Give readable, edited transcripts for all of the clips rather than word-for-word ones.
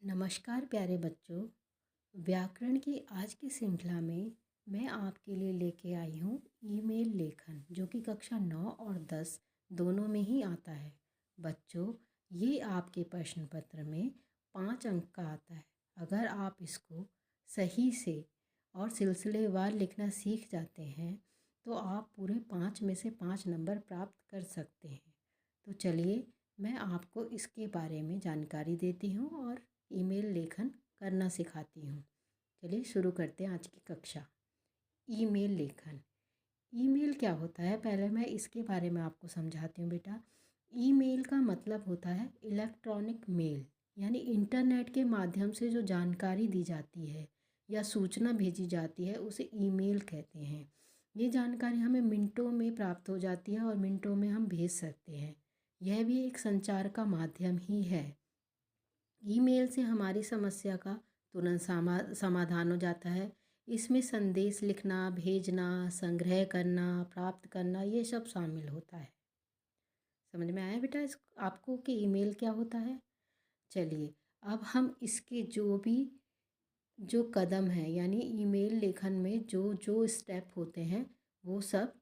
नमस्कार प्यारे बच्चों। व्याकरण की आज की श्रृंखला में मैं आपके लिए लेके आई हूँ ईमेल लेखन, जो कि कक्षा 9 और 10 दोनों में ही आता है। बच्चों, ये आपके प्रश्न पत्र में 5 अंक का आता है। अगर आप इसको सही से और सिलसिलेवार लिखना सीख जाते हैं तो आप पूरे 5 में से 5 नंबर प्राप्त कर सकते हैं। तो चलिए मैं आपको इसके बारे में जानकारी देती हूँ और ईमेल लेखन करना सिखाती हूँ। चलिए शुरू करते हैं आज की कक्षा। ईमेल लेखन। ईमेल क्या होता है, पहले मैं इसके बारे में आपको समझाती हूँ बेटा। ईमेल का मतलब होता है इलेक्ट्रॉनिक मेल, यानी इंटरनेट के माध्यम से जो जानकारी दी जाती है या सूचना भेजी जाती है उसे ईमेल कहते हैं। ये जानकारी हमें मिनटों में प्राप्त हो जाती है और मिनटों में हम भेज सकते हैं। यह भी एक संचार का माध्यम ही है। ईमेल से हमारी समस्या का तुरंत समाधान हो जाता है। इसमें संदेश लिखना, भेजना, संग्रह करना, प्राप्त करना, ये सब शामिल होता है। समझ में आया बेटा इस आपको कि ईमेल क्या होता है? चलिए अब हम इसके जो कदम हैं, यानी ईमेल लेखन में जो जो स्टेप होते हैं वो सब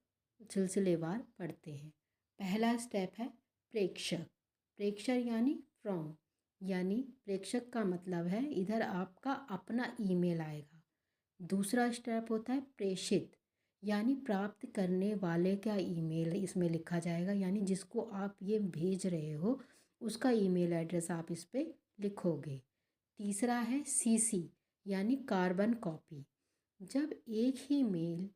सिलसिलेवार पढ़ते हैं। पहला स्टेप है प्रेक्षक। प्रेक्षक यानी फ्रॉम, यानी प्रेक्षक का मतलब है इधर आपका अपना ईमेल आएगा। दूसरा स्टेप होता है प्रेषित, यानी प्राप्त करने वाले का ईमेल इसमें लिखा जाएगा, यानी जिसको आप ये भेज रहे हो उसका ईमेल एड्रेस आप इस पर लिखोगे। तीसरा है सीसी, यानी कार्बन कॉपी। जब एक ही मेल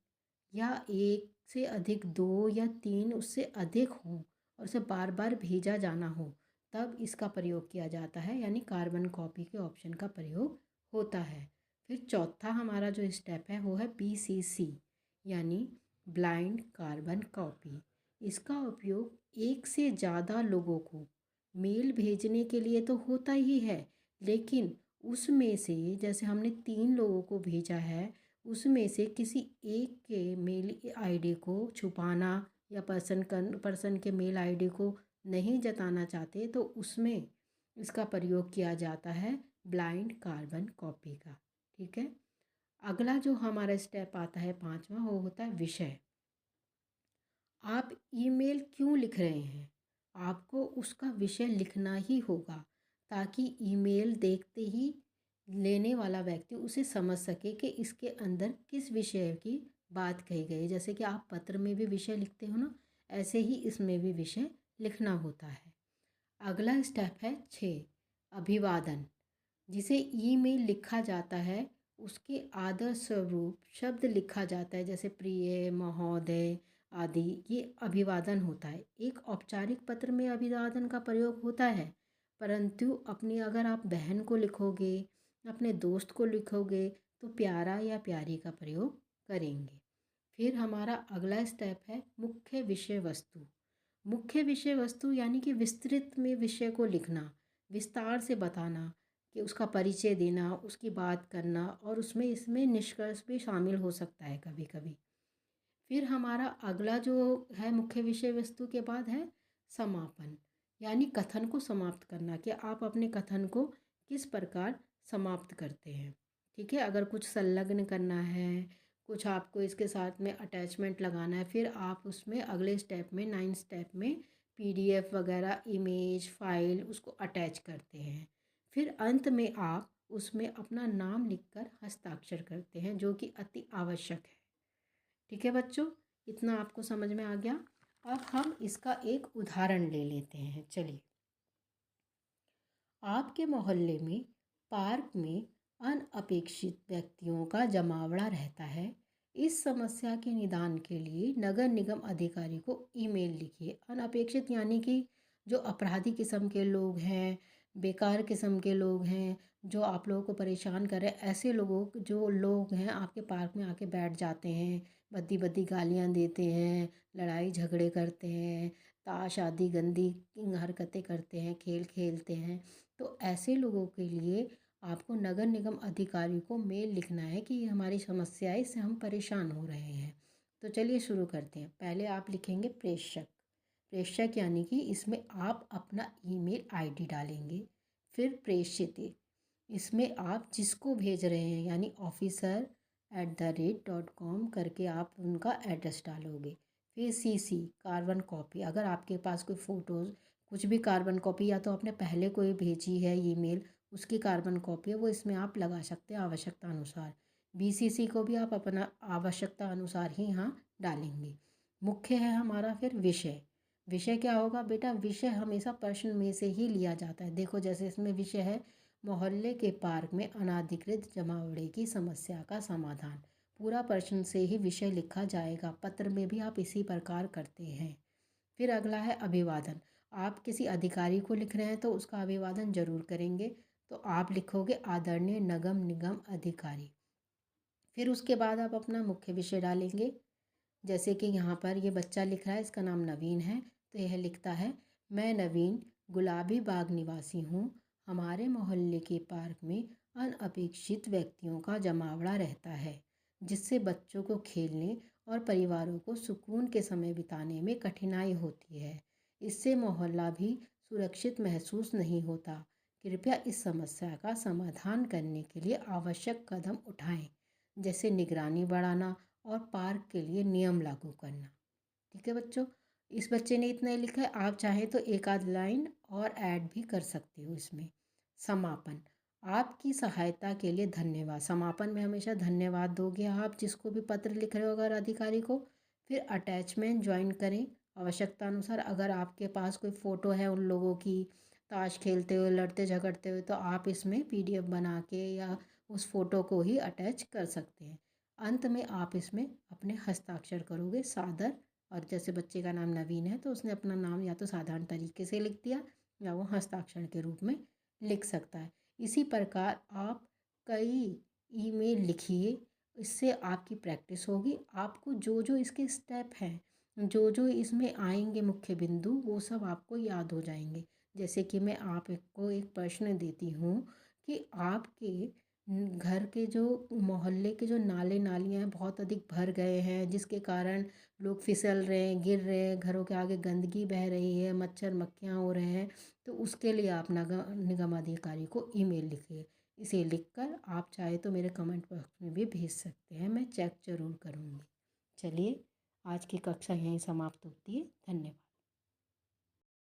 या एक से अधिक, 2 या 3 उससे अधिक हों और उसे बार बार भेजा जाना हो तब इसका प्रयोग किया जाता है, यानी कार्बन कॉपी के ऑप्शन का प्रयोग होता है। फिर चौथा हमारा जो स्टेप है वो है BCC, यानी ब्लाइंड कार्बन कॉपी। इसका उपयोग एक से ज़्यादा लोगों को मेल भेजने के लिए तो होता ही है, लेकिन उसमें से जैसे हमने 3 लोगों को भेजा है, उसमें से किसी एक के मेल आईडी को छुपाना या पर्सन के मेल आईडी को नहीं जताना चाहते तो उसमें इसका प्रयोग किया जाता है ब्लाइंड कार्बन कॉपी का। ठीक है। अगला जो हमारा स्टेप आता है 5वां, वो होता है विषय। आप ईमेल क्यों लिख रहे हैं, आपको उसका विषय लिखना ही होगा ताकि ईमेल देखते ही लेने वाला व्यक्ति उसे समझ सके कि इसके अंदर किस विषय की बात कही गई। जैसे कि आप पत्र में भी विषय लिखते हो ना, ऐसे ही इसमें भी विषय लिखना होता है। अगला स्टेप है 6, अभिवादन। जिसे ईमेल लिखा जाता है उसके आदर स्वरूप शब्द लिखा जाता है, जैसे प्रिय, महोदय आदि। ये अभिवादन होता है। एक औपचारिक पत्र में अभिवादन का प्रयोग होता है, परंतु अपनी अगर आप बहन को लिखोगे, अपने दोस्त को लिखोगे तो प्यारा या प्यारी का प्रयोग करेंगे। फिर हमारा अगला स्टेप है मुख्य विषय वस्तु। मुख्य विषय वस्तु यानी कि विस्तृत में विषय को लिखना, विस्तार से बताना, कि उसका परिचय देना, उसकी बात करना, और इसमें निष्कर्ष भी शामिल हो सकता है कभी कभी। फिर हमारा अगला जो है मुख्य विषय वस्तु के बाद है समापन, यानी कथन को समाप्त करना, कि आप अपने कथन को किस प्रकार समाप्त करते हैं। ठीक है। अगर कुछ संलग्न करना है, कुछ आपको इसके साथ में अटैचमेंट लगाना है, फिर आप उसमें अगले स्टेप में 9 स्टेप में PDF वगैरह, इमेज, फाइल उसको अटैच करते हैं। फिर अंत में आप उसमें अपना नाम लिखकर हस्ताक्षर करते हैं, जो कि अति आवश्यक है। ठीक है बच्चों, इतना आपको समझ में आ गया। अब हम इसका एक उदाहरण ले लेते हैं। चलिए, आपके मोहल्ले में पार्क में अनअपेक्षित व्यक्तियों का जमावड़ा रहता है। इस समस्या के निदान के लिए नगर निगम अधिकारी को ईमेल लिखिए। अनअपेक्षित यानी कि जो अपराधी किस्म के लोग हैं, बेकार किस्म के लोग हैं, जो आप लोगों को परेशान कर रहे हैं, ऐसे जो लोग हैं आपके पार्क में आके बैठ जाते हैं, भद्दी भद्दी गालियाँ देते हैं, लड़ाई झगड़े करते हैं, ताश आदि गंदी हरकतें करते हैं, खेल खेलते हैं। तो ऐसे लोगों के लिए आपको नगर निगम अधिकारी को मेल लिखना है कि ये हमारी समस्या है, इससे हम परेशान हो रहे हैं। तो चलिए शुरू करते हैं। पहले आप लिखेंगे प्रेषक। प्रेषक यानी कि इसमें आप अपना ईमेल आईडी डालेंगे। फिर प्रेषित, इसमें आप जिसको भेज रहे हैं यानी officer@com करके आप उनका एड्रेस डालोगे। फिर CC कार्बन कॉपी, अगर आपके पास कोई फ़ोटोज़ कुछ भी कार्बन कॉपी या तो आपने पहले कोई भेजी है ईमेल उसकी कार्बन कॉपी है वो इसमें आप लगा सकते हैं आवश्यकता अनुसार। BCC को भी आप अपना आवश्यकता अनुसार ही यहाँ डालेंगे। मुख्य है हमारा फिर विषय। विषय क्या होगा बेटा, विषय हमेशा प्रश्न में से ही लिया जाता है। देखो जैसे इसमें विषय है मोहल्ले के पार्क में अनाधिकृत जमावड़े की समस्या का समाधान। पूरा प्रश्न से ही विषय लिखा जाएगा। पत्र में भी आप इसी प्रकार करते हैं। फिर अगला है अभिवादन। आप किसी अधिकारी को लिख रहे हैं तो उसका अभिवादन जरूर करेंगे। तो आप लिखोगे आदरणीय नगम निगम अधिकारी। फिर उसके बाद आप अपना मुख्य विषय डालेंगे। जैसे कि यहाँ पर ये बच्चा लिख रहा है, इसका नाम नवीन है, तो यह लिखता है मैं नवीन गुलाबी बाग निवासी हूँ। हमारे मोहल्ले के पार्क में अनअपेक्षित व्यक्तियों का जमावड़ा रहता है जिससे बच्चों को खेलने और परिवारों को सुकून के समय बिताने में कठिनाई होती है। इससे मोहल्ला भी सुरक्षित महसूस नहीं होता। कृपया इस समस्या का समाधान करने के लिए आवश्यक कदम उठाएं, जैसे निगरानी बढ़ाना और पार्क के लिए नियम लागू करना। ठीक है बच्चों, इस बच्चे ने इतना ही लिखा है। आप चाहें तो एक आध लाइन और ऐड भी कर सकते हो इसमें। समापन, आपकी सहायता के लिए धन्यवाद। समापन में हमेशा धन्यवाद दोगे आप जिसको भी पत्र लिख रहे हो अगर अधिकारी को। फिर अटैचमेंट ज्वाइन करें आवश्यकता अनुसार। अगर आपके पास कोई फ़ोटो है उन लोगों की ताश खेलते हुए लड़ते झगड़ते हुए तो आप इसमें PDF बना के या उस फ़ोटो को ही अटैच कर सकते हैं। अंत में आप इसमें अपने हस्ताक्षर करोगे सादर। और जैसे बच्चे का नाम नवीन है तो उसने अपना नाम या तो साधारण तरीके से लिख दिया या वो हस्ताक्षर के रूप में लिख सकता है। इसी प्रकार आप कई ईमेल लिखिए, इससे आपकी प्रैक्टिस होगी। आपको जो जो इसके स्टेप हैं, जो जो इसमें आएंगे मुख्य बिंदु, वो सब आपको याद हो जाएंगे। जैसे कि मैं आपको एक प्रश्न देती हूँ कि आपके घर के जो मोहल्ले के जो नाले नालियाँ हैं बहुत अधिक भर गए हैं जिसके कारण लोग फिसल रहे हैं, गिर रहे हैं, घरों के आगे गंदगी बह रही है, मच्छर मक्खियाँ हो रहे हैं। तो उसके लिए आप निगम अधिकारी को ईमेल लिखिए। इसे लिखकर आप चाहे तो मेरे कमेंट बॉक्स में भी भेज सकते हैं, मैं चेक ज़रूर करूँगी। चलिए आज की कक्षा यहीं समाप्त होती है। धन्यवाद।